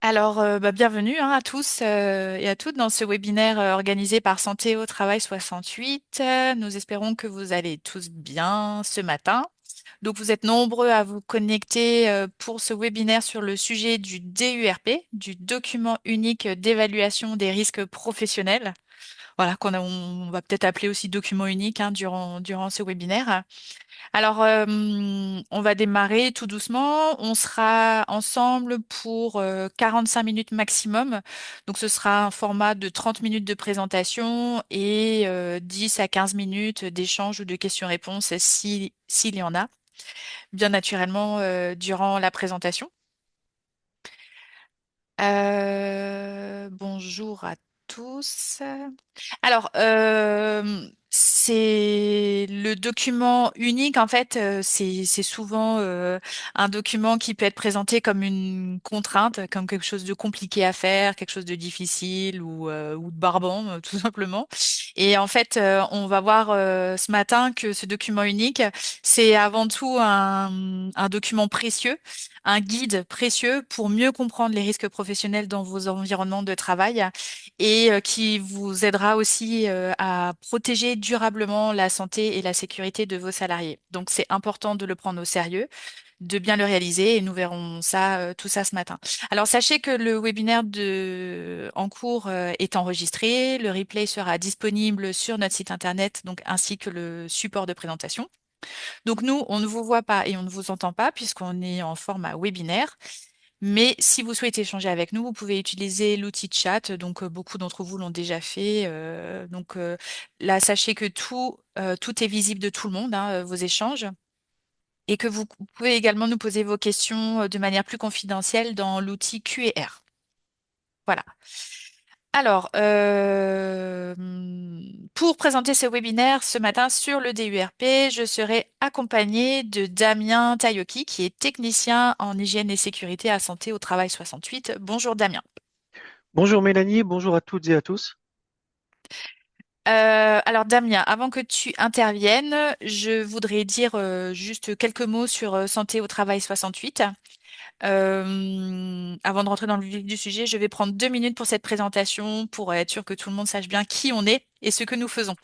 Bienvenue à tous et à toutes dans ce webinaire organisé par Santé au Travail 68. Nous espérons que vous allez tous bien ce matin. Donc, vous êtes nombreux à vous connecter pour ce webinaire sur le sujet du DURP, du document unique d'évaluation des risques professionnels. Voilà, on va peut-être appeler aussi document unique durant ce webinaire. On va démarrer tout doucement. On sera ensemble pour 45 minutes maximum. Donc, ce sera un format de 30 minutes de présentation et 10 à 15 minutes d'échange ou de questions-réponses s'il y en a, bien naturellement, durant la présentation. Bonjour à tous. C'est le document unique. En fait, c'est souvent un document qui peut être présenté comme une contrainte, comme quelque chose de compliqué à faire, quelque chose de difficile ou de barbant, tout simplement. Et en fait, on va voir ce matin que ce document unique, c'est avant tout un document précieux, un guide précieux pour mieux comprendre les risques professionnels dans vos environnements de travail et qui vous aidera aussi à protéger durablement la santé et la sécurité de vos salariés. Donc, c'est important de le prendre au sérieux, de bien le réaliser et nous verrons tout ça ce matin. Alors, sachez que le webinaire en cours est enregistré. Le replay sera disponible sur notre site internet, donc ainsi que le support de présentation. Donc, nous, on ne vous voit pas et on ne vous entend pas puisqu'on est en format webinaire. Mais si vous souhaitez échanger avec nous, vous pouvez utiliser l'outil de chat. Donc, beaucoup d'entre vous l'ont déjà fait. Là, sachez que tout est visible de tout le monde, vos échanges, et que vous pouvez également nous poser vos questions de manière plus confidentielle dans l'outil Q&R. Voilà. Pour présenter ce webinaire ce matin sur le DURP, je serai accompagnée de Damien Tayoki, qui est technicien en hygiène et sécurité à Santé au Travail 68. Bonjour Damien. Bonjour Mélanie, bonjour à toutes et à tous. Alors Damien, avant que tu interviennes, je voudrais dire juste quelques mots sur Santé au Travail 68. Avant de rentrer dans le vif du sujet, je vais prendre 2 minutes pour cette présentation pour être sûr que tout le monde sache bien qui on est et ce que nous faisons.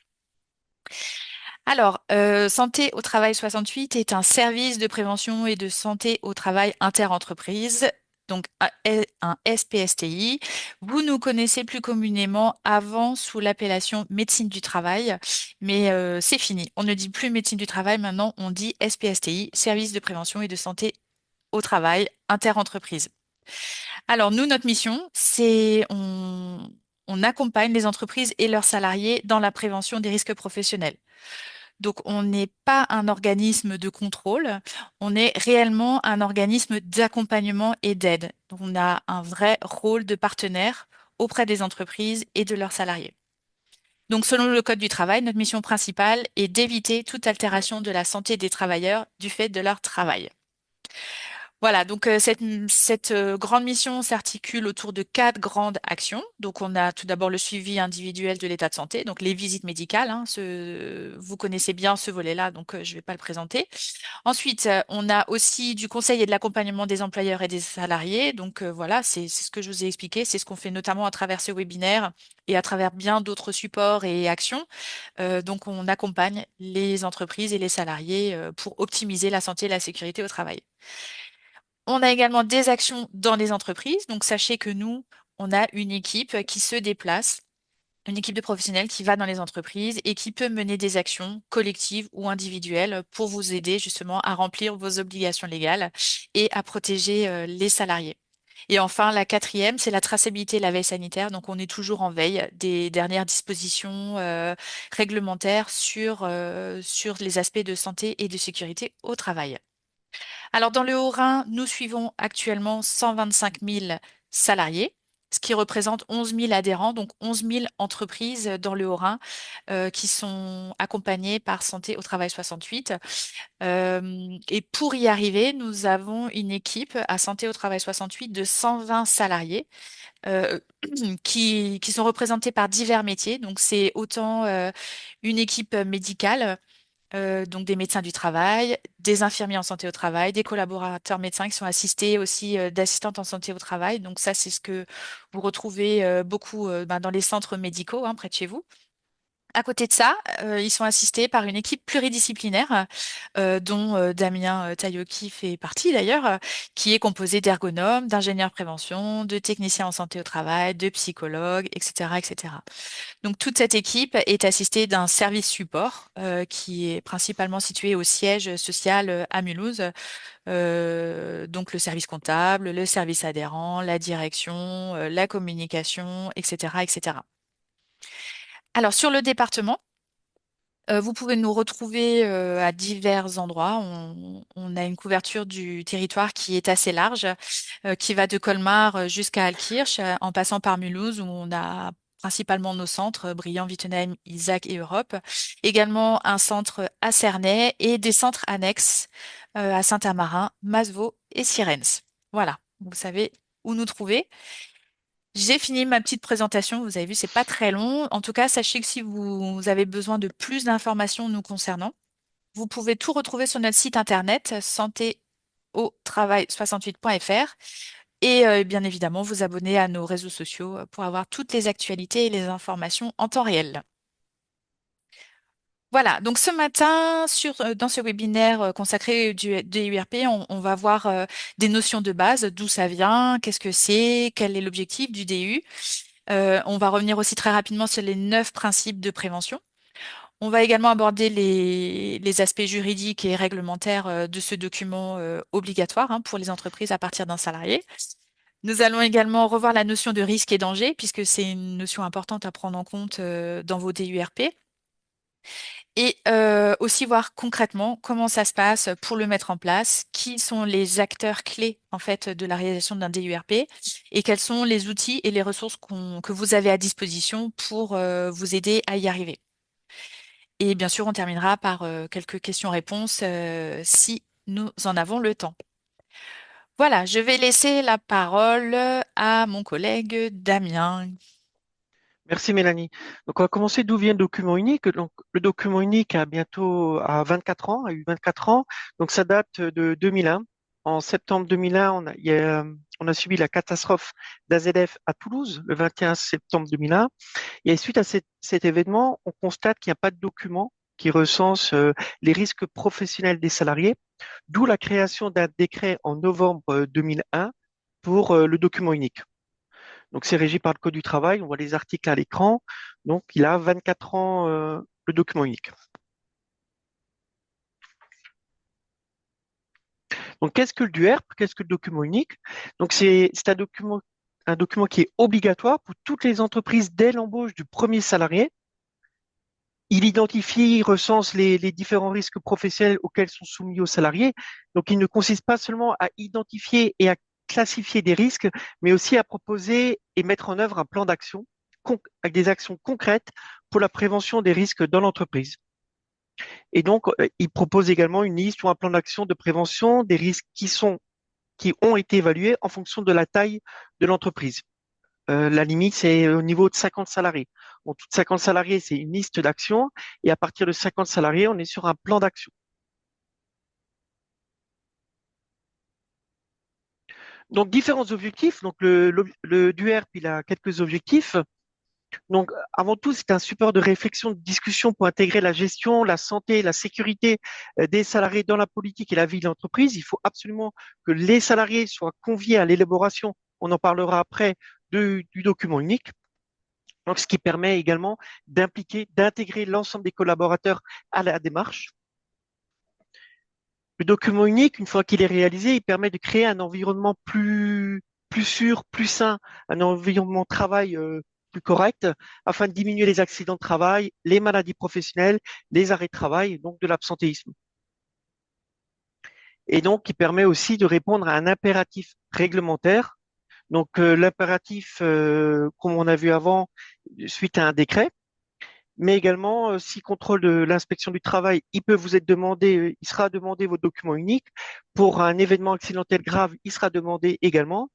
Santé au travail 68 est un service de prévention et de santé au travail interentreprise, donc un SPSTI. Vous nous connaissez plus communément avant sous l'appellation médecine du travail, mais c'est fini. On ne dit plus médecine du travail, maintenant on dit SPSTI, service de prévention et de santé au travail interentreprise. Alors nous, notre mission, on accompagne les entreprises et leurs salariés dans la prévention des risques professionnels. Donc, on n'est pas un organisme de contrôle, on est réellement un organisme d'accompagnement et d'aide. Donc, on a un vrai rôle de partenaire auprès des entreprises et de leurs salariés. Donc, selon le Code du travail, notre mission principale est d'éviter toute altération de la santé des travailleurs du fait de leur travail. Voilà, donc cette grande mission s'articule autour de 4 grandes actions. Donc, on a tout d'abord le suivi individuel de l'état de santé, donc les visites médicales. Vous connaissez bien ce volet-là, donc je ne vais pas le présenter. Ensuite, on a aussi du conseil et de l'accompagnement des employeurs et des salariés. Donc, voilà, c'est ce que je vous ai expliqué. C'est ce qu'on fait notamment à travers ce webinaire et à travers bien d'autres supports et actions. Donc, on accompagne les entreprises et les salariés pour optimiser la santé et la sécurité au travail. On a également des actions dans les entreprises. Donc, sachez que nous, on a une équipe qui se déplace, une équipe de professionnels qui va dans les entreprises et qui peut mener des actions collectives ou individuelles pour vous aider justement à remplir vos obligations légales et à protéger les salariés. Et enfin, la quatrième, c'est la traçabilité et la veille sanitaire. Donc, on est toujours en veille des dernières dispositions réglementaires sur les aspects de santé et de sécurité au travail. Alors, dans le Haut-Rhin, nous suivons actuellement 125 000 salariés, ce qui représente 11 000 adhérents, donc 11 000 entreprises dans le Haut-Rhin qui sont accompagnées par Santé au Travail 68. Et pour y arriver, nous avons une équipe à Santé au Travail 68 de 120 salariés euh, qui sont représentés par divers métiers. Donc, c'est autant une équipe médicale donc des médecins du travail, des infirmiers en santé au travail, des collaborateurs médecins qui sont assistés aussi d'assistantes en santé au travail. Donc ça, c'est ce que vous retrouvez beaucoup dans les centres médicaux près de chez vous. À côté de ça, ils sont assistés par une équipe pluridisciplinaire dont Damien Taïoki fait partie d'ailleurs, qui est composée d'ergonomes, d'ingénieurs prévention, de techniciens en santé au travail, de psychologues, etc., etc. Donc toute cette équipe est assistée d'un service support qui est principalement situé au siège social à Mulhouse. Donc le service comptable, le service adhérent, la direction, la communication, etc., etc. Alors sur le département, vous pouvez nous retrouver à divers endroits. On a une couverture du territoire qui est assez large, qui va de Colmar jusqu'à Altkirch, en passant par Mulhouse, où on a principalement nos centres, Briand, Wittenheim, Isaac et Europe. Également un centre à Cernay et des centres annexes à Saint-Amarin, Masevaux et Sierentz. Voilà, vous savez où nous trouver. J'ai fini ma petite présentation. Vous avez vu, c'est pas très long. En tout cas, sachez que si vous avez besoin de plus d'informations nous concernant, vous pouvez tout retrouver sur notre site internet santéautravail68.fr et bien évidemment vous abonner à nos réseaux sociaux pour avoir toutes les actualités et les informations en temps réel. Voilà, donc ce matin, dans ce webinaire consacré du DURP, on va voir des notions de base, d'où ça vient, qu'est-ce que c'est, quel est l'objectif du DU. On va revenir aussi très rapidement sur les 9 principes de prévention. On va également aborder les aspects juridiques et réglementaires de ce document obligatoire pour les entreprises à partir d'un salarié. Nous allons également revoir la notion de risque et danger, puisque c'est une notion importante à prendre en compte dans vos DURP. Et aussi voir concrètement comment ça se passe pour le mettre en place, qui sont les acteurs clés en fait de la réalisation d'un DURP et quels sont les outils et les ressources que vous avez à disposition pour vous aider à y arriver. Et bien sûr, on terminera par quelques questions-réponses si nous en avons le temps. Voilà, je vais laisser la parole à mon collègue Damien. Merci Mélanie. Donc on va commencer d'où vient le document unique. Donc le document unique a bientôt à 24 ans, a eu 24 ans. Donc ça date de 2001. En septembre 2001, on a subi la catastrophe d'AZF à Toulouse le 21 septembre 2001. Et suite à cet événement, on constate qu'il n'y a pas de document qui recense les risques professionnels des salariés, d'où la création d'un décret en novembre 2001 pour le document unique. Donc, c'est régi par le Code du travail. On voit les articles à l'écran. Donc, il a 24 ans, le document unique. Donc, qu'est-ce que le DUERP? Qu'est-ce que le document unique? Donc, c'est un document qui est obligatoire pour toutes les entreprises dès l'embauche du premier salarié. Il identifie, il recense les différents risques professionnels auxquels sont soumis aux salariés. Donc, il ne consiste pas seulement à identifier et à classifier des risques, mais aussi à proposer et mettre en œuvre un plan d'action avec des actions concrètes pour la prévention des risques dans l'entreprise. Et donc, il propose également une liste ou un plan d'action de prévention des risques qui ont été évalués en fonction de la taille de l'entreprise. La limite, c'est au niveau de 50 salariés. Bon, tout 50 salariés, c'est une liste d'actions. Et à partir de 50 salariés, on est sur un plan d'action. Donc, différents objectifs. Donc, le DUERP, il a quelques objectifs. Donc, avant tout, c'est un support de réflexion, de discussion pour intégrer la gestion, la santé, la sécurité des salariés dans la politique et la vie de l'entreprise. Il faut absolument que les salariés soient conviés à l'élaboration, on en parlera après, du document unique. Donc, ce qui permet également d'impliquer, d'intégrer l'ensemble des collaborateurs à la démarche. Le document unique, une fois qu'il est réalisé, il permet de créer un environnement plus sûr, plus sain, un environnement de travail plus correct, afin de diminuer les accidents de travail, les maladies professionnelles, les arrêts de travail, et donc de l'absentéisme. Et donc, il permet aussi de répondre à un impératif réglementaire. Donc, l'impératif, comme on a vu avant, suite à un décret, mais également, si contrôle de l'inspection du travail, il peut vous être demandé, il sera demandé votre document unique. Pour un événement accidentel grave, il sera demandé également.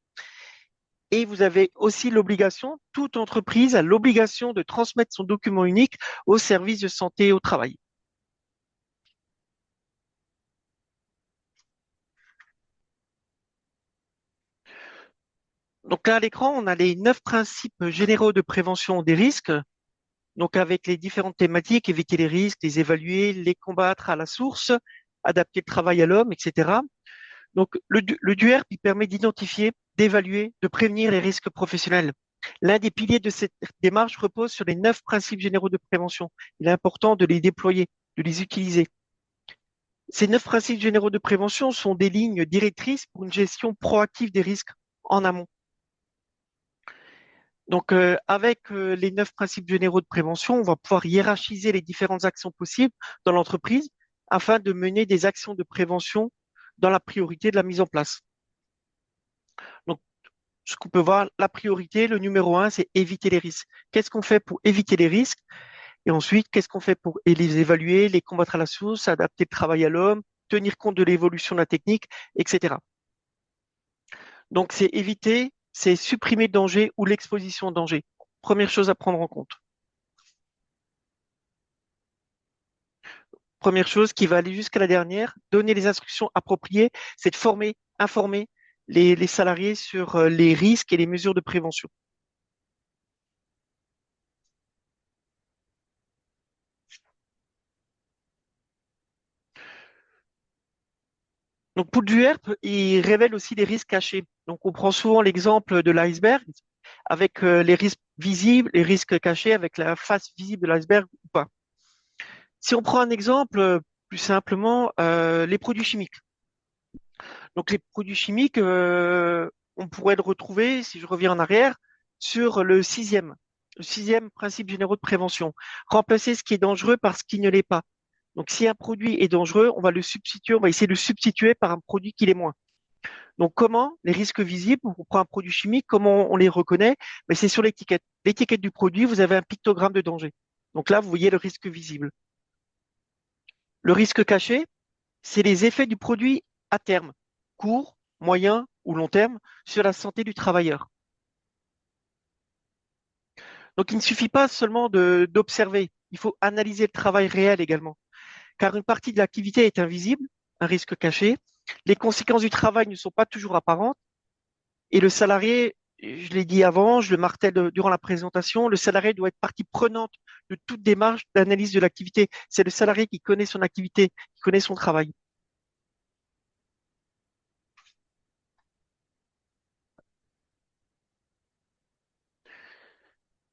Et vous avez aussi l'obligation, toute entreprise a l'obligation de transmettre son document unique au service de santé au travail. Donc là, à l'écran, on a les 9 principes généraux de prévention des risques. Donc avec les différentes thématiques, éviter les risques, les évaluer, les combattre à la source, adapter le travail à l'homme, etc. Donc le DUERP, il permet d'identifier, d'évaluer, de prévenir les risques professionnels. L'un des piliers de cette démarche repose sur les 9 principes généraux de prévention. Il est important de les déployer, de les utiliser. Ces 9 principes généraux de prévention sont des lignes directrices pour une gestion proactive des risques en amont. Donc, avec les 9 principes généraux de prévention, on va pouvoir hiérarchiser les différentes actions possibles dans l'entreprise afin de mener des actions de prévention dans la priorité de la mise en place. Donc, ce qu'on peut voir, la priorité, le numéro 1, c'est éviter les risques. Qu'est-ce qu'on fait pour éviter les risques? Et ensuite, qu'est-ce qu'on fait pour les évaluer, les combattre à la source, adapter le travail à l'homme, tenir compte de l'évolution de la technique, etc. Donc, c'est éviter, c'est supprimer le danger ou l'exposition au danger. Première chose à prendre en compte. Première chose qui va aller jusqu'à la dernière, donner les instructions appropriées, c'est de former, informer les salariés sur les risques et les mesures de prévention. Donc, pour du HERP, il révèle aussi les risques cachés. Donc, on prend souvent l'exemple de l'iceberg avec les risques visibles, les risques cachés avec la face visible de l'iceberg ou pas. Si on prend un exemple plus simplement, les produits chimiques. Donc, les produits chimiques, on pourrait le retrouver, si je reviens en arrière, sur le sixième principe généraux de prévention. Remplacer ce qui est dangereux par ce qui ne l'est pas. Donc, si un produit est dangereux, on va le substituer, on va essayer de le substituer par un produit qui l'est moins. Donc, comment les risques visibles, on prend un produit chimique, comment on les reconnaît? Mais c'est sur l'étiquette. L'étiquette du produit, vous avez un pictogramme de danger. Donc là, vous voyez le risque visible. Le risque caché, c'est les effets du produit à terme, court, moyen ou long terme, sur la santé du travailleur. Donc, il ne suffit pas seulement d'observer, il faut analyser le travail réel également, car une partie de l'activité est invisible, un risque caché. Les conséquences du travail ne sont pas toujours apparentes et le salarié, je l'ai dit avant, je le martèle durant la présentation, le salarié doit être partie prenante de toute démarche d'analyse de l'activité. C'est le salarié qui connaît son activité, qui connaît son travail.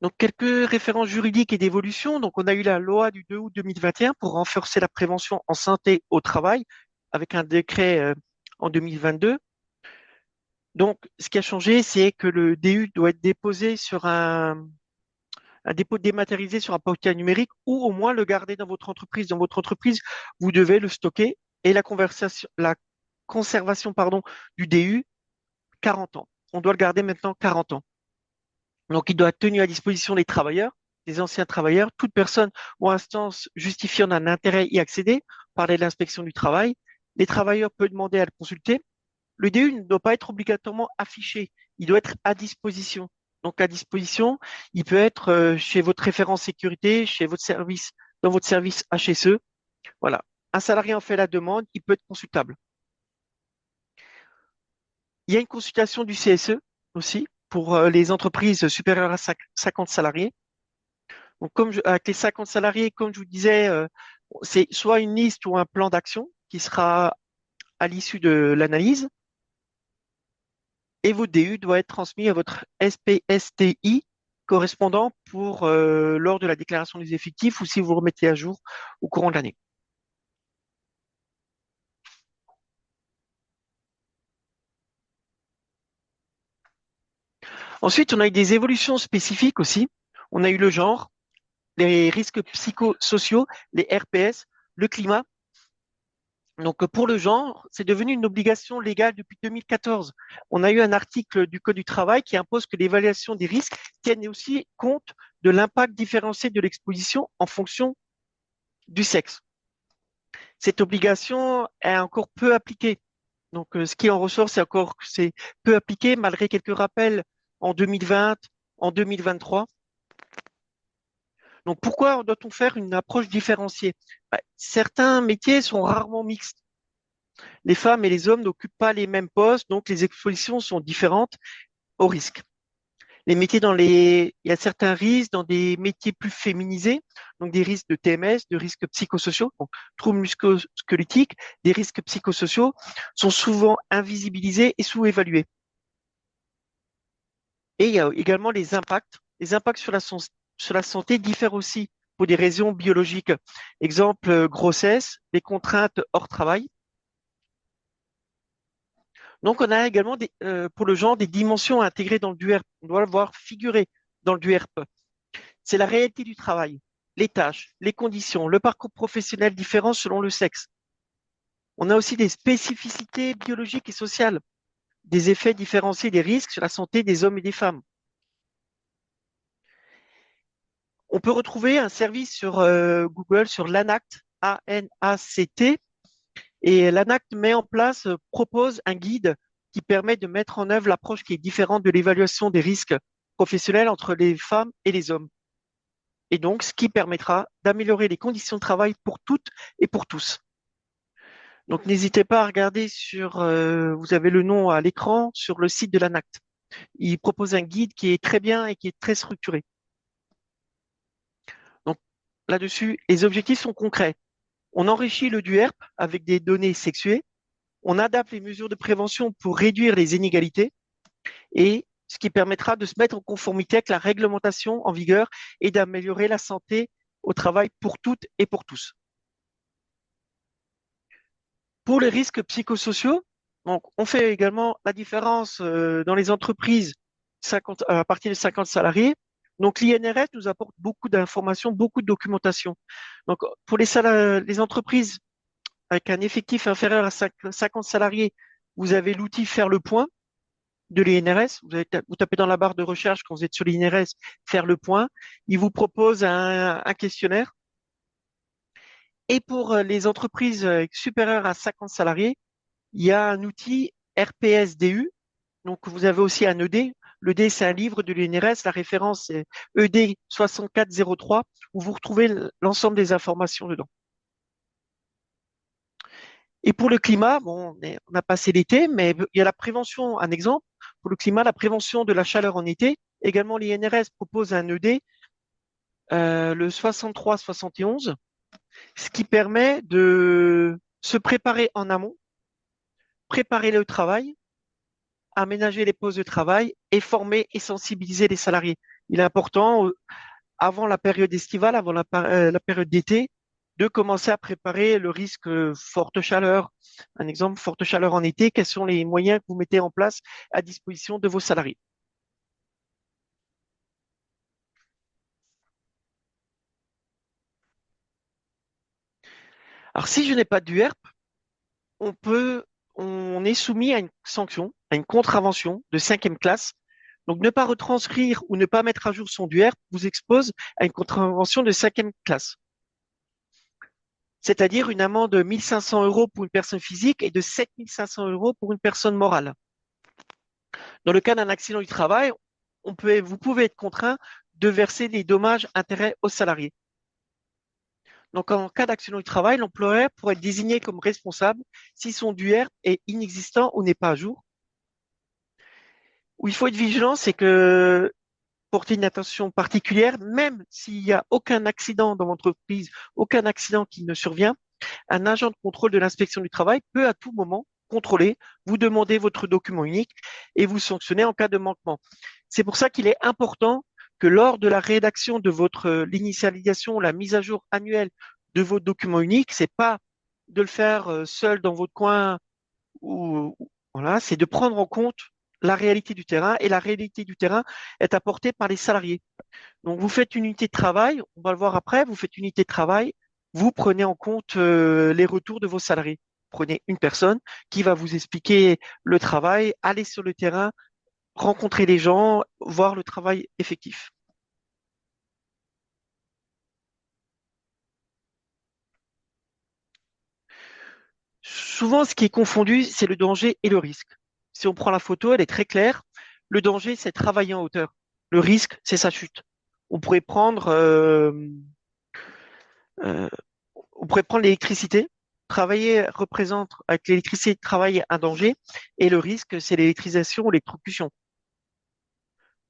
Donc, quelques références juridiques et d'évolution. Donc, on a eu la loi du 2 août 2021 pour renforcer la prévention en santé au travail avec un décret en 2022. Donc, ce qui a changé, c'est que le DU doit être déposé sur un dépôt dématérialisé sur un portail numérique ou au moins le garder dans votre entreprise. Dans votre entreprise, vous devez le stocker et la conservation, pardon, du DU, 40 ans. On doit le garder maintenant 40 ans. Donc, il doit être tenu à disposition des travailleurs, des anciens travailleurs, toute personne ou instance justifiant d'un intérêt y accéder, parler de l'inspection du travail. Les travailleurs peuvent demander à le consulter. Le DU ne doit pas être obligatoirement affiché, il doit être à disposition. Donc, à disposition, il peut être chez votre référent sécurité, chez votre service, dans votre service HSE. Voilà. Un salarié en fait la demande, il peut être consultable. Il y a une consultation du CSE aussi pour les entreprises supérieures à 50 salariés. Donc, avec les 50 salariés, comme je vous disais, c'est soit une liste ou un plan d'action qui sera à l'issue de l'analyse. Et votre DU doit être transmis à votre SPSTI correspondant pour lors de la déclaration des effectifs ou si vous le remettez à jour au courant de l'année. Ensuite, on a eu des évolutions spécifiques aussi. On a eu le genre, les risques psychosociaux, les RPS, le climat. Donc, pour le genre, c'est devenu une obligation légale depuis 2014. On a eu un article du Code du travail qui impose que l'évaluation des risques tienne aussi compte de l'impact différencié de l'exposition en fonction du sexe. Cette obligation est encore peu appliquée. Donc, ce qui en ressort, c'est peu appliqué malgré quelques rappels en 2020, en 2023. Donc, pourquoi doit-on faire une approche différenciée? Certains métiers sont rarement mixtes. Les femmes et les hommes n'occupent pas les mêmes postes, donc les expositions sont différentes. au risque. Il y a certains risques dans des métiers plus féminisés, donc des risques de TMS, de risques psychosociaux, donc troubles musculo-squelettiques, des risques psychosociaux sont souvent invisibilisés et sous-évalués. Et il y a également les impacts. Les impacts sur la santé diffèrent aussi pour des raisons biologiques. Exemple, grossesse, les contraintes hors travail. Donc, on a également pour le genre des dimensions à intégrer dans le DUERP. On doit le voir figurer dans le DUERP. C'est la réalité du travail, les tâches, les conditions, le parcours professionnel différent selon le sexe. On a aussi des spécificités biologiques et sociales, des effets différenciés des risques sur la santé des hommes et des femmes. On peut retrouver un service sur Google sur l'ANACT, A-N-A-C-T, et l'ANACT met en place, propose un guide qui permet de mettre en œuvre l'approche qui est différente de l'évaluation des risques professionnels entre les femmes et les hommes. Et donc, ce qui permettra d'améliorer les conditions de travail pour toutes et pour tous. Donc, n'hésitez pas à regarder vous avez le nom à l'écran, sur le site de l'ANACT. Il propose un guide qui est très bien et qui est très structuré. Donc, là-dessus, les objectifs sont concrets. On enrichit le DUERP avec des données sexuées. On adapte les mesures de prévention pour réduire les inégalités et ce qui permettra de se mettre en conformité avec la réglementation en vigueur et d'améliorer la santé au travail pour toutes et pour tous. Pour les risques psychosociaux, donc, on fait également la différence dans les entreprises à partir de 50 salariés. Donc, l'INRS nous apporte beaucoup d'informations, beaucoup de documentation. Donc, pour les entreprises avec un effectif inférieur à 50 salariés, vous avez l'outil Faire le point de l'INRS. Vous tapez dans la barre de recherche quand vous êtes sur l'INRS, Faire le point. Il vous propose un questionnaire. Et pour les entreprises supérieures à 50 salariés, il y a un outil RPSDU. Donc, vous avez aussi un ED. L'ED, c'est un livre de l'INRS. La référence est ED 6403, où vous retrouvez l'ensemble des informations dedans. Et pour le climat, bon, on a passé l'été, mais il y a la prévention, un exemple. Pour le climat, la prévention de la chaleur en été. Également, l'INRS propose un ED, le 63-71, ce qui permet de se préparer en amont, préparer le travail, aménager les postes de travail et former et sensibiliser les salariés. Il est important, avant la période estivale, avant la période d'été, de commencer à préparer le risque forte chaleur. Un exemple, forte chaleur en été, quels sont les moyens que vous mettez en place à disposition de vos salariés? Alors, si je n'ai pas d'UERP, on est soumis à une sanction, à une contravention de cinquième classe. Donc, ne pas retranscrire ou ne pas mettre à jour son DUERP vous expose à une contravention de cinquième classe, c'est-à-dire une amende de 1 500 € pour une personne physique et de 7 500 € pour une personne morale. Dans le cas d'un accident du travail, vous pouvez être contraint de verser des dommages intérêts aux salariés. Donc, en cas d'accident du travail, l'employeur pourrait être désigné comme responsable si son DUERP est inexistant ou n'est pas à jour. Où il faut être vigilant, c'est que porter une attention particulière, même s'il n'y a aucun accident dans l'entreprise, aucun accident qui ne survient, un agent de contrôle de l'inspection du travail peut à tout moment contrôler, vous demander votre document unique et vous sanctionner en cas de manquement. C'est pour ça qu'il est important que lors de la rédaction de l'initialisation, la mise à jour annuelle de votre document unique, c'est pas de le faire seul dans votre coin voilà, c'est de prendre en compte la réalité du terrain et la réalité du terrain est apportée par les salariés. Donc, vous faites une unité de travail, on va le voir après, vous faites une unité de travail, vous prenez en compte les retours de vos salariés. Prenez une personne qui va vous expliquer le travail, aller sur le terrain, rencontrer les gens, voir le travail effectif. Souvent, ce qui est confondu, c'est le danger et le risque. Si on prend la photo, elle est très claire. Le danger, c'est travailler en hauteur. Le risque, c'est sa chute. On pourrait prendre, euh, euh, on pourrait prendre l'électricité. Travailler représente, avec l'électricité, travailler un danger. Et le risque, c'est l'électrisation ou l'électrocution.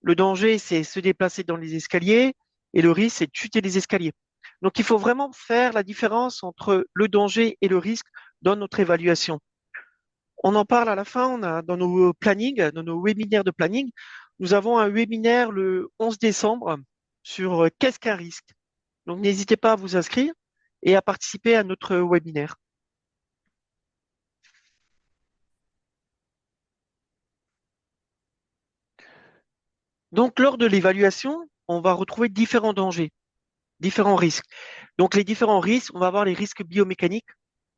Le danger, c'est se déplacer dans les escaliers et le risque, c'est de chuter les escaliers. Donc, il faut vraiment faire la différence entre le danger et le risque dans notre évaluation. On en parle à la fin, on a dans nos plannings, dans nos webinaires de planning, nous avons un webinaire le 11 décembre sur qu'est-ce qu'un risque. Donc, n'hésitez pas à vous inscrire et à participer à notre webinaire. Donc, lors de l'évaluation, on va retrouver différents dangers, différents risques. Donc, les différents risques, on va avoir les risques biomécaniques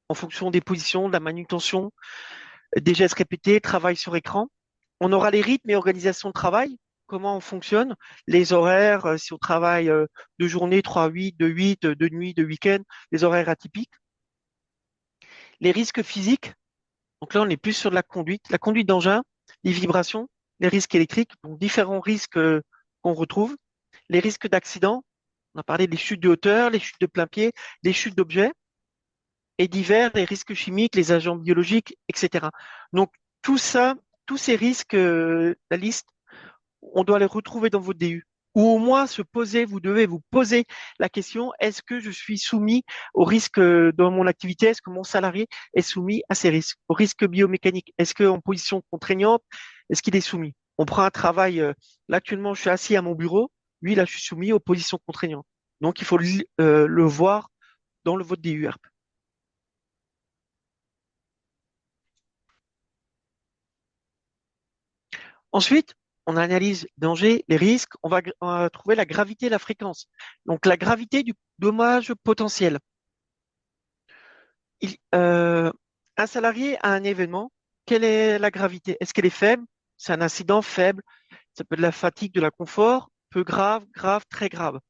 en fonction des positions, de la manutention, des gestes répétés, travail sur écran. On aura les rythmes et organisations de travail, comment on fonctionne, les horaires, si on travaille de journée, 3-8, de 8, de nuit, de week-end, les horaires atypiques. Les risques physiques, donc là on est plus sur la conduite d'engin, les vibrations, les risques électriques, donc différents risques qu'on retrouve. Les risques d'accident, on a parlé des chutes de hauteur, les chutes de plein pied, les chutes d'objets, et divers, les risques chimiques, les agents biologiques, etc. Donc tout ça, tous ces risques, la liste, on doit les retrouver dans votre DU. Ou au moins se poser, vous devez vous poser la question, est-ce que je suis soumis aux risques dans mon activité? Est-ce que mon salarié est soumis à ces risques? Aux risques biomécaniques? Est-ce qu'en position contraignante, est-ce qu'il est soumis? On prend un travail, là actuellement je suis assis à mon bureau, lui là je suis soumis aux positions contraignantes. Donc il faut le voir dans le vote DU. Ensuite, on analyse les dangers, les risques, on va trouver la gravité et la fréquence. Donc la gravité du dommage potentiel. Un salarié a un événement, quelle est la gravité? Est-ce qu'elle est faible? C'est un incident faible, ça peut être de la fatigue, de la confort, peu grave, grave, très grave.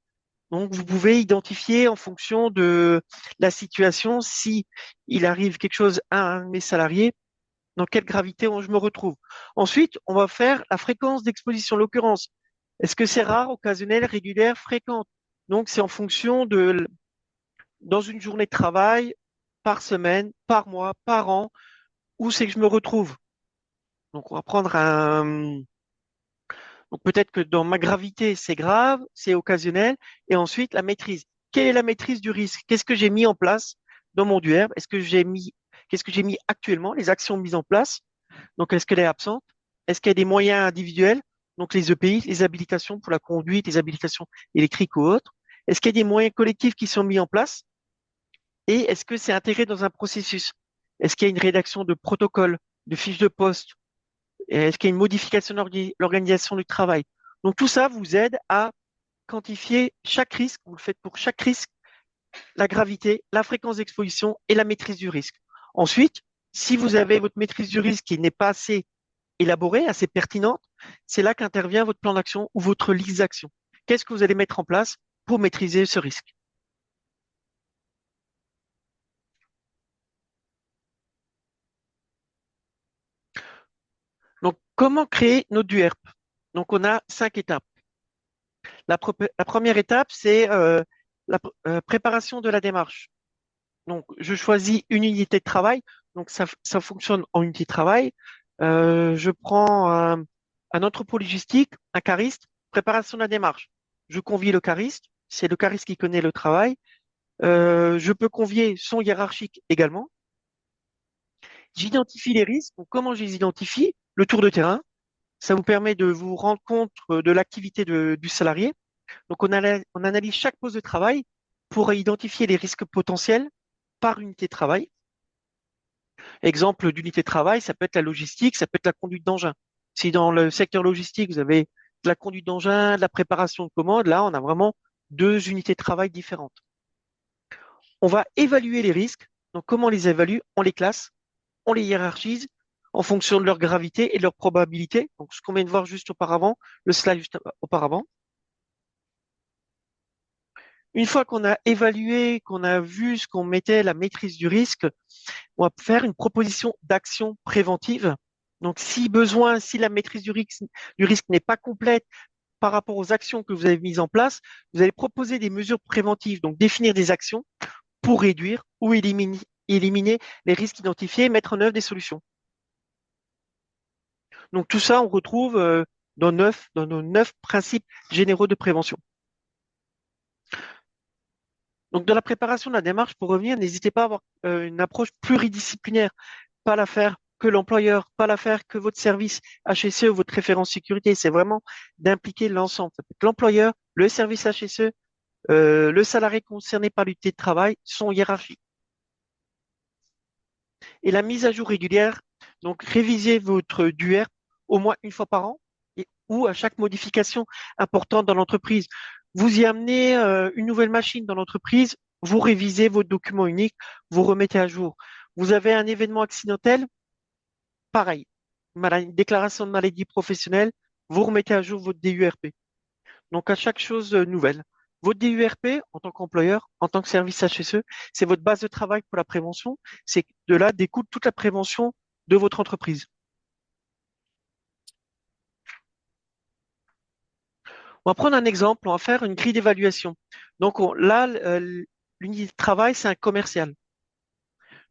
Donc vous pouvez identifier en fonction de la situation si il arrive quelque chose à un de mes salariés, dans quelle gravité je me retrouve. Ensuite, on va faire la fréquence d'exposition, l'occurrence. Est-ce que c'est rare, occasionnel, régulière, fréquente? Donc, c'est en fonction de, dans une journée de travail, par semaine, par mois, par an, où c'est que je me retrouve. Donc, on va prendre donc peut-être que dans ma gravité, c'est grave, c'est occasionnel. Et ensuite, la maîtrise. Quelle est la maîtrise du risque? Qu'est-ce que j'ai mis en place dans mon DUERP? Qu'est-ce que j'ai mis actuellement, les actions mises en place? Donc, est-ce qu'elle est absente? Est-ce qu'il y a des moyens individuels? Donc, les EPI, les habilitations pour la conduite, les habilitations électriques ou autres. Est-ce qu'il y a des moyens collectifs qui sont mis en place? Et est-ce que c'est intégré dans un processus? Est-ce qu'il y a une rédaction de protocole, de fiches de poste? Est-ce qu'il y a une modification de l'organisation du travail? Donc, tout ça vous aide à quantifier chaque risque. Vous le faites pour chaque risque, la gravité, la fréquence d'exposition et la maîtrise du risque. Ensuite, si vous avez votre maîtrise du risque qui n'est pas assez élaborée, assez pertinente, c'est là qu'intervient votre plan d'action ou votre liste d'actions. Qu'est-ce que vous allez mettre en place pour maîtriser ce risque? Donc, comment créer notre DUERP? Donc, on a 5 étapes. La première étape, c'est la préparation de la démarche. Donc, je choisis une unité de travail. Donc, ça fonctionne en unité de travail. Je prends un entrepôt logistique, un cariste, préparation de la démarche. Je convie le cariste. C'est le cariste qui connaît le travail. Je peux convier son hiérarchique également. J'identifie les risques. Donc, comment je les identifie? Le tour de terrain. Ça vous permet de vous rendre compte de l'activité du salarié. Donc, on analyse chaque poste de travail pour identifier les risques potentiels par unité de travail. Exemple d'unité de travail, ça peut être la logistique, ça peut être la conduite d'engin. Si dans le secteur logistique, vous avez de la conduite d'engin, de la préparation de commandes, là, on a vraiment 2 unités de travail différentes. On va évaluer les risques. Donc, comment on les évalue? On les classe, on les hiérarchise en fonction de leur gravité et de leur probabilité. Donc, ce qu'on vient de voir juste auparavant, le slide juste auparavant. Une fois qu'on a évalué, qu'on a vu ce qu'on mettait, la maîtrise du risque, on va faire une proposition d'action préventive. Donc, si besoin, si la maîtrise du risque n'est pas complète par rapport aux actions que vous avez mises en place, vous allez proposer des mesures préventives, donc définir des actions pour réduire ou éliminer les risques identifiés et mettre en œuvre des solutions. Donc, tout ça, on retrouve dans nos 9 principes généraux de prévention. Donc, dans la préparation de la démarche, pour revenir, n'hésitez pas à avoir une approche pluridisciplinaire, pas la faire que l'employeur, pas la faire que votre service HSE ou votre référent sécurité. C'est vraiment d'impliquer l'ensemble. Ça peut être l'employeur, le service HSE, le salarié concerné par l'unité de travail, son hiérarchie. Et la mise à jour régulière, donc révisez votre DUERP au moins une fois par an ou à chaque modification importante dans l'entreprise. Vous y amenez une nouvelle machine dans l'entreprise, vous révisez votre document unique, vous remettez à jour. Vous avez un événement accidentel, pareil. Déclaration de maladie professionnelle, vous remettez à jour votre DURP. Donc à chaque chose nouvelle. Votre DURP, en tant qu'employeur, en tant que service HSE, c'est votre base de travail pour la prévention. C'est de là découle toute la prévention de votre entreprise. On va prendre un exemple, on va faire une grille d'évaluation. Donc là, l'unité de travail, c'est un commercial.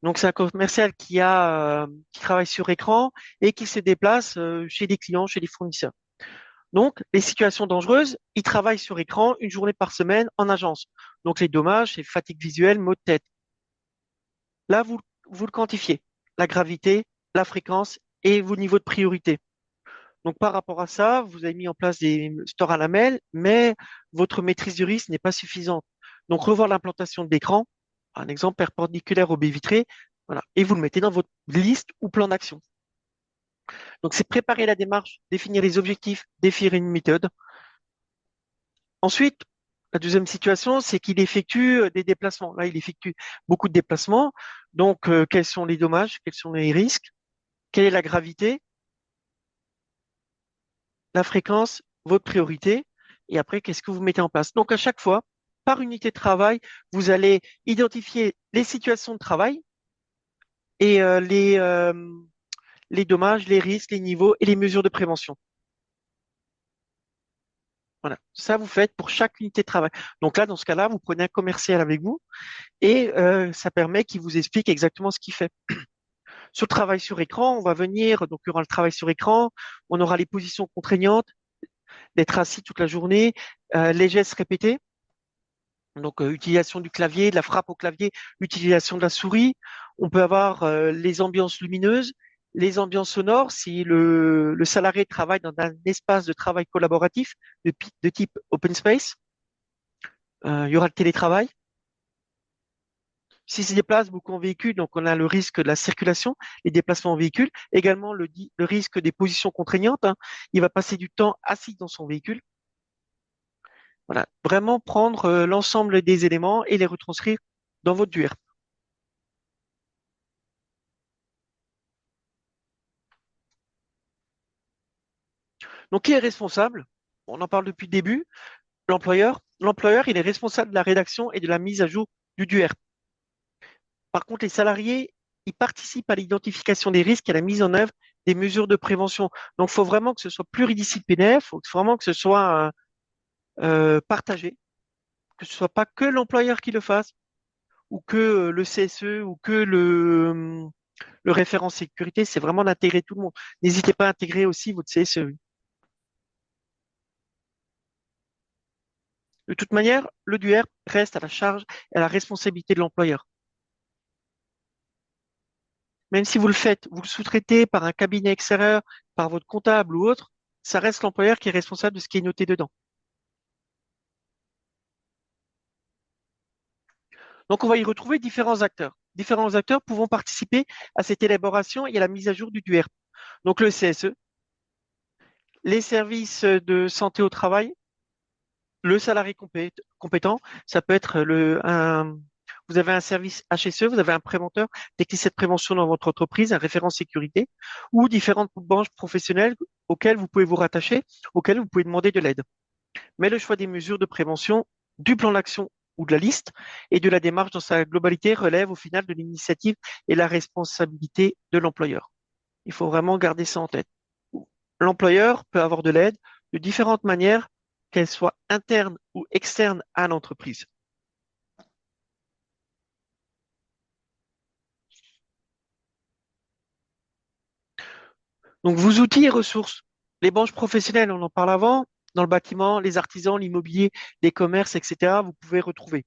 Donc c'est un commercial qui travaille sur écran et qui se déplace chez des clients, chez des fournisseurs. Donc les situations dangereuses, il travaille sur écran une journée par semaine en agence. Donc les dommages, c'est fatigue visuelle, maux de tête. Là, vous le quantifiez, la gravité, la fréquence et vos niveaux de priorité. Donc, par rapport à ça, vous avez mis en place des stores à lamelles, mais votre maîtrise du risque n'est pas suffisante. Donc, revoir l'implantation de l'écran, un exemple perpendiculaire au baies vitrées, voilà, et vous le mettez dans votre liste ou plan d'action. Donc, c'est préparer la démarche, définir les objectifs, définir une méthode. Ensuite, la deuxième situation, c'est qu'il effectue des déplacements. Là, il effectue beaucoup de déplacements. Donc, quels sont les dommages, quels sont les risques, quelle est la gravité, la fréquence, votre priorité, et après, qu'est-ce que vous mettez en place. Donc, à chaque fois, par unité de travail, vous allez identifier les situations de travail et les dommages, les risques, les niveaux et les mesures de prévention. Voilà, ça vous faites pour chaque unité de travail. Donc là, dans ce cas-là, vous prenez un commercial avec vous et ça permet qu'il vous explique exactement ce qu'il fait. Sur le travail sur écran, on va venir, donc il y aura le travail sur écran, on aura les positions contraignantes, d'être assis toute la journée, les gestes répétés. Donc, utilisation du clavier, de la frappe au clavier, utilisation de la souris. On peut avoir les ambiances lumineuses, les ambiances sonores. Si le salarié travaille dans un espace de travail collaboratif de type open space, il y aura le télétravail. S'il se déplace beaucoup en véhicule, donc on a le risque de la circulation, les déplacements en véhicule. Également le risque des positions contraignantes, hein. Il va passer du temps assis dans son véhicule. Voilà, vraiment prendre l'ensemble des éléments et les retranscrire dans votre DUERP. Donc, qui est responsable? On en parle depuis le début. L'employeur. L'employeur, il est responsable de la rédaction et de la mise à jour du DUERP. Par contre, les salariés, ils participent à l'identification des risques et à la mise en œuvre des mesures de prévention. Donc, il faut vraiment que ce soit pluridisciplinaire, il faut vraiment que ce soit partagé, que ce soit pas que l'employeur qui le fasse, ou que le CSE, ou que le référent sécurité. C'est vraiment d'intégrer tout le monde. N'hésitez pas à intégrer aussi votre CSE. De toute manière, le DUERP reste à la charge et à la responsabilité de l'employeur. Même si vous le faites, vous le sous-traitez par un cabinet extérieur, par votre comptable ou autre, ça reste l'employeur qui est responsable de ce qui est noté dedans. Donc, on va y retrouver différents acteurs. Différents acteurs pouvant participer à cette élaboration et à la mise à jour du DUERP. Donc, le CSE, les services de santé au travail, le salarié compétent, ça peut être vous avez un service HSE, vous avez un préventeur, technicien de prévention dans votre entreprise, un référent sécurité, ou différentes branches professionnelles auxquelles vous pouvez vous rattacher, auxquelles vous pouvez demander de l'aide. Mais le choix des mesures de prévention, du plan d'action ou de la liste et de la démarche dans sa globalité relève au final de l'initiative et la responsabilité de l'employeur. Il faut vraiment garder ça en tête. L'employeur peut avoir de l'aide de différentes manières, qu'elles soient internes ou externes à l'entreprise. Donc, vos outils et ressources. Les branches professionnelles, on en parle avant, dans le bâtiment, les artisans, l'immobilier, les commerces, etc., vous pouvez retrouver.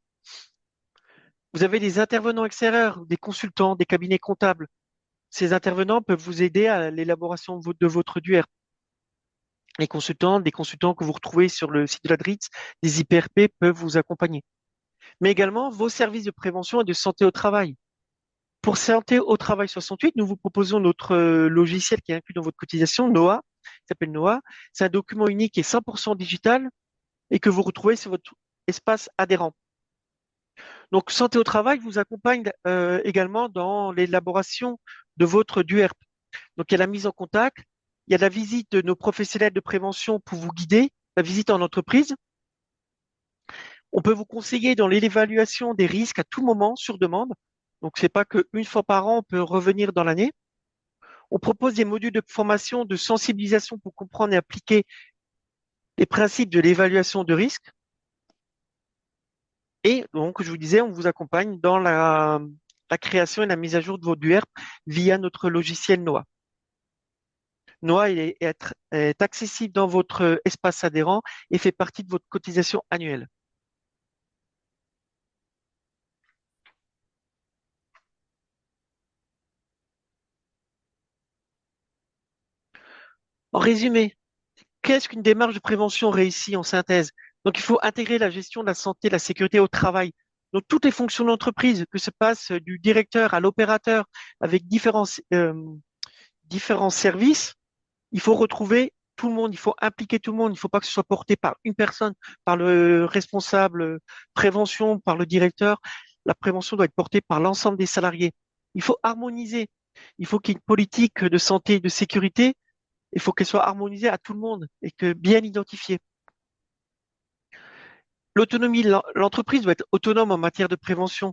Vous avez des intervenants extérieurs, des consultants, des cabinets comptables. Ces intervenants peuvent vous aider à l'élaboration de votre DUERP. Les consultants, des consultants que vous retrouvez sur le site de la DRITS, des IPRP peuvent vous accompagner. Mais également vos services de prévention et de santé au travail. Pour Santé au Travail 68, nous vous proposons notre logiciel qui est inclus dans votre cotisation, NOA, qui s'appelle NOA. C'est un document unique et 100% digital et que vous retrouvez sur votre espace adhérent. Donc, Santé au Travail vous accompagne également dans l'élaboration de votre DUERP. Donc, il y a la mise en contact, il y a la visite de nos professionnels de prévention pour vous guider, la visite en entreprise. On peut vous conseiller dans l'évaluation des risques à tout moment sur demande. Donc, c'est pas qu'une fois par an, on peut revenir dans l'année. On propose des modules de formation, de sensibilisation pour comprendre et appliquer les principes de l'évaluation de risque. Et donc, je vous disais, on vous accompagne dans la création et la mise à jour de vos DUERP via notre logiciel NOA. NOA est accessible dans votre espace adhérent et fait partie de votre cotisation annuelle. En résumé, qu'est-ce qu'une démarche de prévention réussie en synthèse? Donc, il faut intégrer la gestion de la santé, de la sécurité au travail. Donc, toutes les fonctions de l'entreprise, que ce passe du directeur à l'opérateur, avec différents services, il faut retrouver tout le monde, il faut impliquer tout le monde. Il ne faut pas que ce soit porté par une personne, par le responsable prévention, par le directeur. La prévention doit être portée par l'ensemble des salariés. Il faut harmoniser. Il faut qu'il y ait une politique de santé et de sécurité. Il faut qu'elle soit harmonisée à tout le monde et que bien identifiée. L'autonomie, l'entreprise doit être autonome en matière de prévention.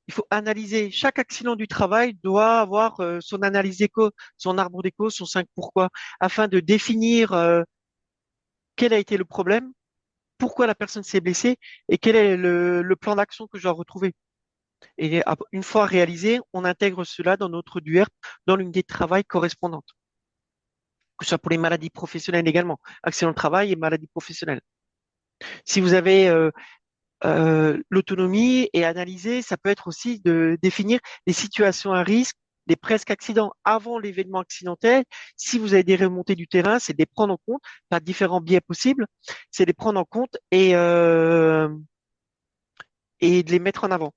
Il faut analyser. Chaque accident du travail doit avoir son analyse d'écho, son arbre d'écho, son 5 pourquoi, afin de définir quel a été le problème, pourquoi la personne s'est blessée et quel est le plan d'action que je dois retrouver. Et une fois réalisé, on intègre cela dans notre DUERP, dans l'unité de travail correspondante, que ce soit pour les maladies professionnelles également, accident de travail et maladies professionnelles. Si vous avez l'autonomie et analyser, ça peut être aussi de définir les situations à risque, des presque accidents avant l'événement accidentel. Si vous avez des remontées du terrain, c'est de les prendre en compte par différents biais possibles, c'est de les prendre en compte et de les mettre en avant.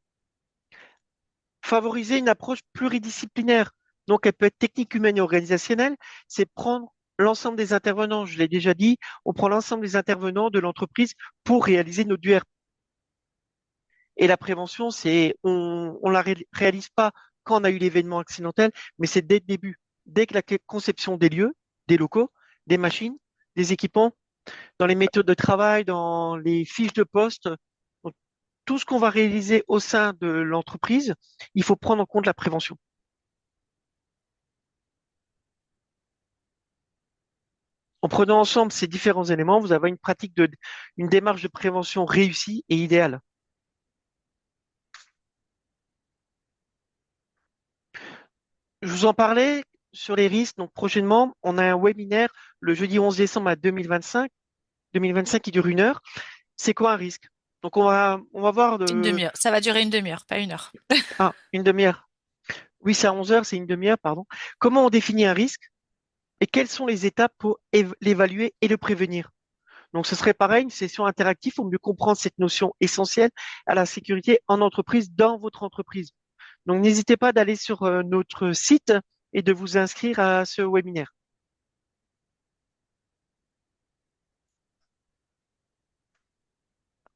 Favoriser une approche pluridisciplinaire. Donc, elle peut être technique, humaine et organisationnelle. C'est prendre l'ensemble des intervenants. Je l'ai déjà dit, on prend l'ensemble des intervenants de l'entreprise pour réaliser nos DUERP. Et la prévention, on la réalise pas quand on a eu l'événement accidentel, mais c'est dès le début, dès que la conception des lieux, des locaux, des machines, des équipements, dans les méthodes de travail, dans les fiches de poste, donc, tout ce qu'on va réaliser au sein de l'entreprise, il faut prendre en compte la prévention. En prenant ensemble ces différents éléments, vous avez une démarche de prévention réussie et idéale. Je vous en parlais sur les risques. Donc, prochainement, on a un webinaire le jeudi 11 décembre à 2025 qui dure 1 heure. C'est quoi un risque? Donc, on va voir Une de, demi-heure. Ça va durer une demi-heure, pas 1 heure. une demi-heure. Oui, c'est à 11 heures, c'est une demi-heure, pardon. Comment on définit un risque et quelles sont les étapes pour l'évaluer et le prévenir? Donc, ce serait pareil, une session interactive pour mieux comprendre cette notion essentielle à la sécurité en entreprise, dans votre entreprise. Donc, n'hésitez pas d'aller sur notre site et de vous inscrire à ce webinaire.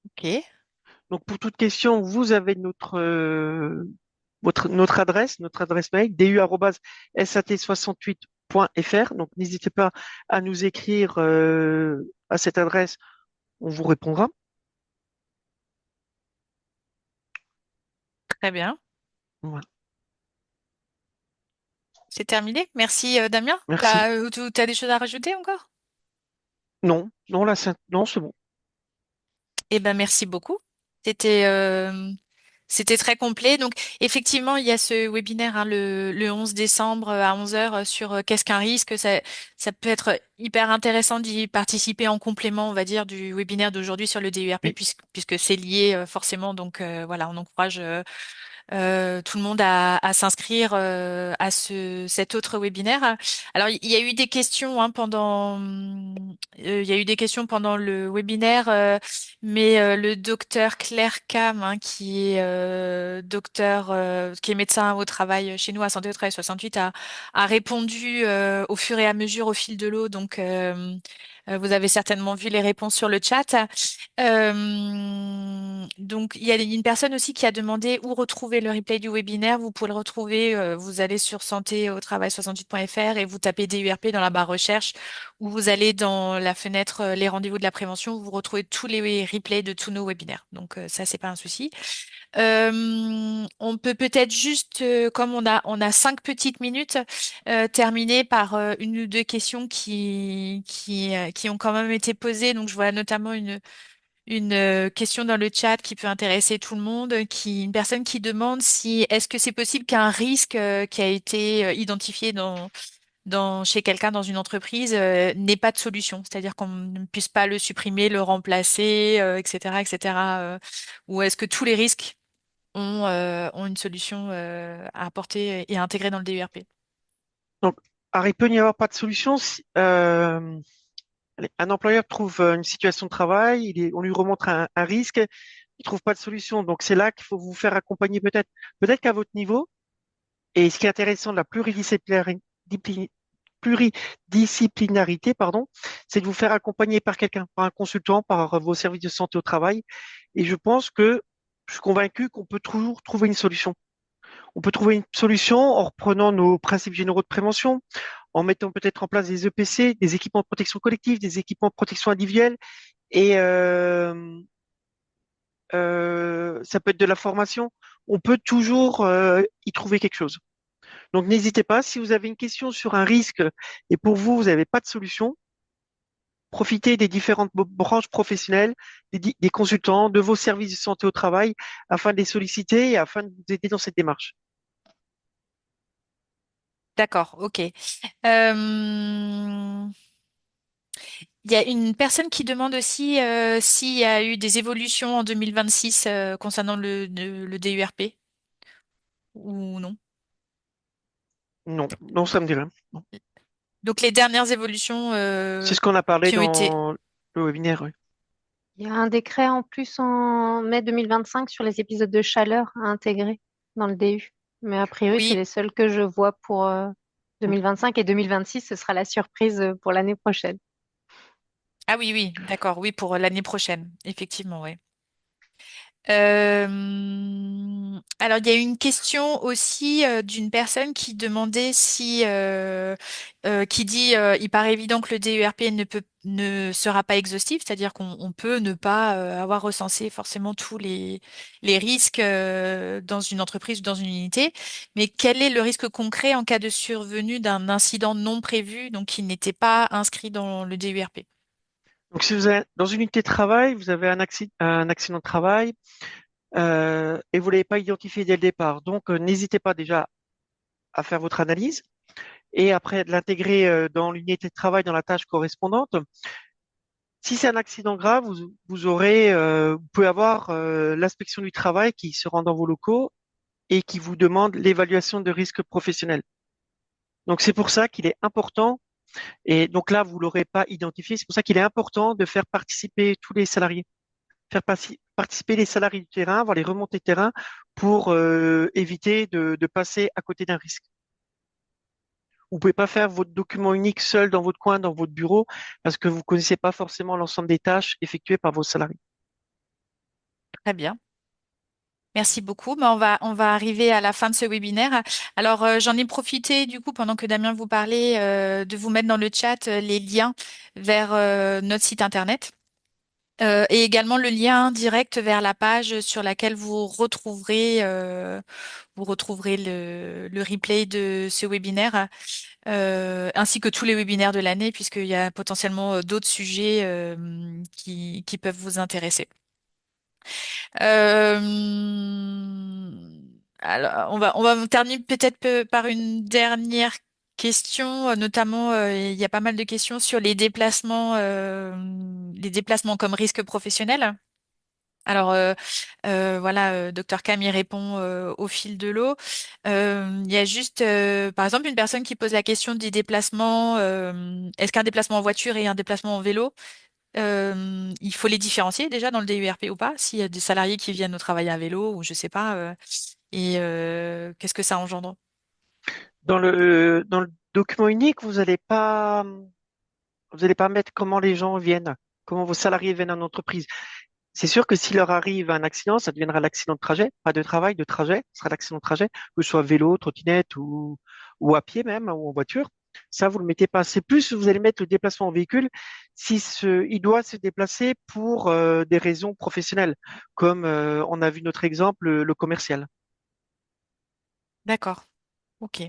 Ok, Donc, pour toute question, vous avez notre adresse mail, du@sat68.fr. Donc, n'hésitez pas à nous écrire à cette adresse, on vous répondra. très bien. Voilà. C'est terminé. Merci, Damien. Merci. Tu as des choses à rajouter encore? Non, non, là, non, c'est bon. Eh ben, merci beaucoup. C'était C'était très complet. Donc, effectivement, il y a ce webinaire hein, le 11 décembre à 11 heures sur qu'est-ce qu'un risque. Ça peut être hyper intéressant d'y participer en complément, on va dire, du webinaire d'aujourd'hui sur le DURP, Oui. puisque c'est lié forcément. Donc, voilà, on encourage tout le monde à s'inscrire à cet autre webinaire. Alors, il y a eu des questions hein, il y a eu des questions pendant le webinaire, mais le docteur Claire Cam, hein, qui est qui est médecin au travail chez nous à Santé au Travail 68, a répondu au fur et à mesure au fil de l'eau. Donc, vous avez certainement vu les réponses sur le chat. Donc, il y a une personne aussi qui a demandé où retrouver le replay du webinaire. Vous pouvez le retrouver, vous allez sur santé au travail 68.fr et vous tapez DURP dans la barre recherche ou vous allez dans la fenêtre les rendez-vous de la prévention. Vous retrouvez tous les replays de tous nos webinaires. Donc, ça, c'est pas un souci. On peut peut-être juste, comme on a 5 petites minutes, terminer par une ou deux questions qui ont quand même été posées. Donc, je vois notamment une question dans le chat qui peut intéresser tout le monde, une personne qui demande si est-ce que c'est possible qu'un risque qui a été identifié chez quelqu'un dans une entreprise n'ait pas de solution, c'est-à-dire qu'on ne puisse pas le supprimer, le remplacer, etc., etc. Ou est-ce que tous les risques ont une solution à apporter et à intégrer dans le DURP? Donc, alors, il peut n'y avoir pas de solution si allez, un employeur trouve une situation de travail, on lui remontre un risque, il trouve pas de solution. Donc, c'est là qu'il faut vous faire accompagner peut-être qu'à votre niveau. Et ce qui est intéressant de la pluridisciplinarité, pardon, c'est de vous faire accompagner par quelqu'un, par un consultant, par vos services de santé au travail. Et je suis convaincu qu'on peut toujours trouver une solution. On peut trouver une solution en reprenant nos principes généraux de prévention, en mettant peut-être en place des EPC, des équipements de protection collective, des équipements de protection individuelle, et ça peut être de la formation. On peut toujours y trouver quelque chose. Donc n'hésitez pas, si vous avez une question sur un risque et pour vous, vous n'avez pas de solution, profitez des différentes branches professionnelles, des consultants, de vos services de santé au travail, afin de les solliciter et afin de vous aider dans cette démarche. D'accord, ok. Il y a une personne qui demande aussi s'il y a eu des évolutions en 2026 concernant le DURP ou non. Non, non, ça me dit rien. Non. Donc les dernières évolutions C'est ce qu'on a parlé qui ont été... dans le webinaire. Oui. Il y a un décret en plus en mai 2025 sur les épisodes de chaleur à intégrer dans le DU. Mais a priori, c'est Oui, les seuls que je vois pour 2025 et 2026, ce sera la surprise pour l'année prochaine. ah oui, oui, d'accord, oui, pour l'année prochaine, effectivement, oui. Alors, il y a eu une question aussi d'une personne qui demandait qui dit, il paraît évident que le DURP ne sera pas exhaustif, c'est-à-dire qu'on peut ne pas avoir recensé forcément tous les risques dans une entreprise ou dans une unité, mais quel est le risque concret en cas de survenue d'un incident non prévu, donc qui n'était pas inscrit dans le DURP? Donc si vous avez, dans une unité de travail, vous avez un accident de travail et vous l'avez pas identifié dès le départ. Donc n'hésitez pas déjà à faire votre analyse et après de l'intégrer dans l'unité de travail, dans la tâche correspondante. Si c'est un accident grave, vous pouvez avoir l'inspection du travail qui se rend dans vos locaux et qui vous demande l'évaluation de risque professionnel. Donc c'est pour ça qu'il est important, et donc là vous l'aurez pas identifié, c'est pour ça qu'il est important de faire participer tous les salariés, participer les salariés du terrain, voir les remontées de terrain pour éviter de passer à côté d'un risque. Vous pouvez pas faire votre document unique seul dans votre coin, dans votre bureau, parce que vous connaissez pas forcément l'ensemble des tâches effectuées par vos salariés. Très bien. Merci beaucoup. Ben, on va arriver à la fin de ce webinaire. Alors, j'en ai profité du coup pendant que Damien vous parlait de vous mettre dans le chat les liens vers notre site internet et également le lien direct vers la page sur laquelle vous retrouverez le replay de ce webinaire ainsi que tous les webinaires de l'année puisqu'il y a potentiellement d'autres sujets qui peuvent vous intéresser. Euh, alors, on va terminer peut-être par une dernière question, notamment, il y a pas mal de questions sur les déplacements comme risque professionnel. Alors, voilà, Dr Cam y répond au fil de l'eau. Il y a juste, par exemple, une personne qui pose la question des déplacements. Est-ce qu'un déplacement en voiture et un déplacement en vélo, il faut les différencier déjà dans le DURP ou pas? S'il y a des salariés qui viennent au travail à vélo ou je sais pas, et qu'est-ce que ça engendre? Dans le document unique, vous allez pas mettre comment les gens viennent, comment vos salariés viennent en entreprise. C'est sûr que s'il leur arrive un accident, ça deviendra l'accident de trajet, pas de travail, de trajet, ce sera l'accident de trajet, que ce soit vélo, trottinette ou à pied même, ou en voiture. Ça, vous le mettez pas. C'est plus, vous allez mettre le déplacement en véhicule si il doit se déplacer pour des raisons professionnelles, comme on a vu notre exemple, le commercial. D'accord, ok.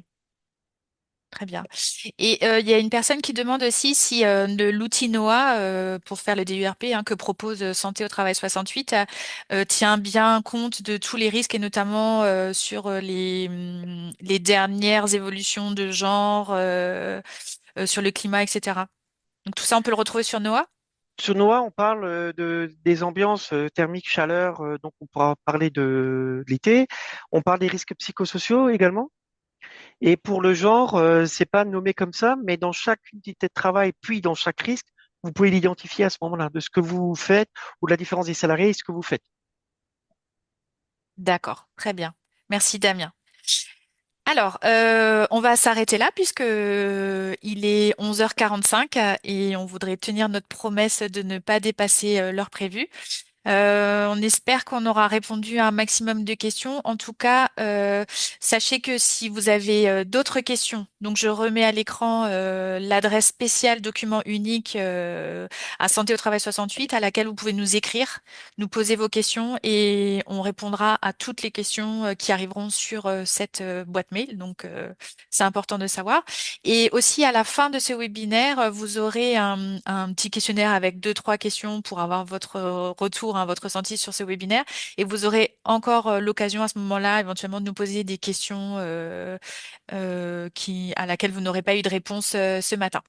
Très bien. Et il y a une personne qui demande aussi si l'outil NOAA pour faire le DURP que propose Santé au travail 68 tient bien compte de tous les risques et notamment sur les dernières évolutions de genre, sur le climat, etc. Donc tout ça, on peut le retrouver sur NOAA? Sur Noah, on parle des ambiances thermiques, chaleur, donc on pourra parler de l'été. On parle des risques psychosociaux également. Et pour le genre, c'est pas nommé comme ça, mais dans chaque unité de travail, puis dans chaque risque, vous pouvez l'identifier à ce moment-là, de ce que vous faites ou de la différence des salariés et ce que vous faites. D'accord, très bien. Merci Damien. Alors, on va s'arrêter là puisque il est 11h45 et on voudrait tenir notre promesse de ne pas dépasser l'heure prévue. On espère qu'on aura répondu à un maximum de questions. En tout cas, sachez que si vous avez d'autres questions, donc je remets à l'écran l'adresse spéciale document unique à Santé au Travail 68 à laquelle vous pouvez nous écrire, nous poser vos questions et on répondra à toutes les questions qui arriveront sur cette boîte mail. Donc, c'est important de savoir. Et aussi, à la fin de ce webinaire, vous aurez un petit questionnaire avec deux, trois questions pour avoir votre retour, votre ressenti sur ce webinaire. Et vous aurez encore l'occasion à ce moment-là, éventuellement, de nous poser des questions à laquelle vous n'aurez pas eu de réponse ce matin.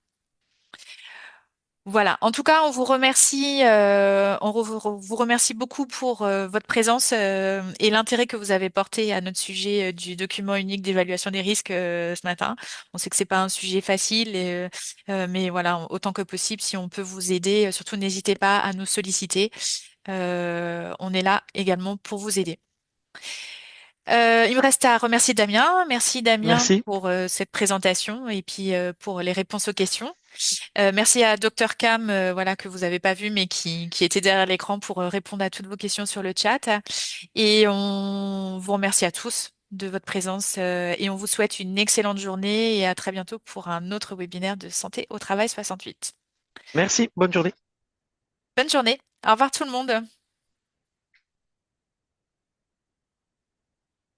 Voilà. En tout cas, on vous remercie, vous remercie beaucoup pour votre présence et l'intérêt que vous avez porté à notre sujet du document unique d'évaluation des risques ce matin. On sait que c'est pas un sujet facile, mais voilà, autant que possible, si on peut vous aider, surtout n'hésitez pas à nous solliciter. On est là également pour vous aider. Il me reste à remercier Damien. Merci Damien Merci. pour cette présentation et puis pour les réponses aux questions. Merci à Dr Cam, voilà, que vous n'avez pas vu, mais qui était derrière l'écran pour répondre à toutes vos questions sur le chat. Et on vous remercie à tous de votre présence et on vous souhaite une excellente journée et à très bientôt pour un autre webinaire de Santé au Travail 68. Merci. Bonne journée. Bonne journée. Au revoir tout le monde.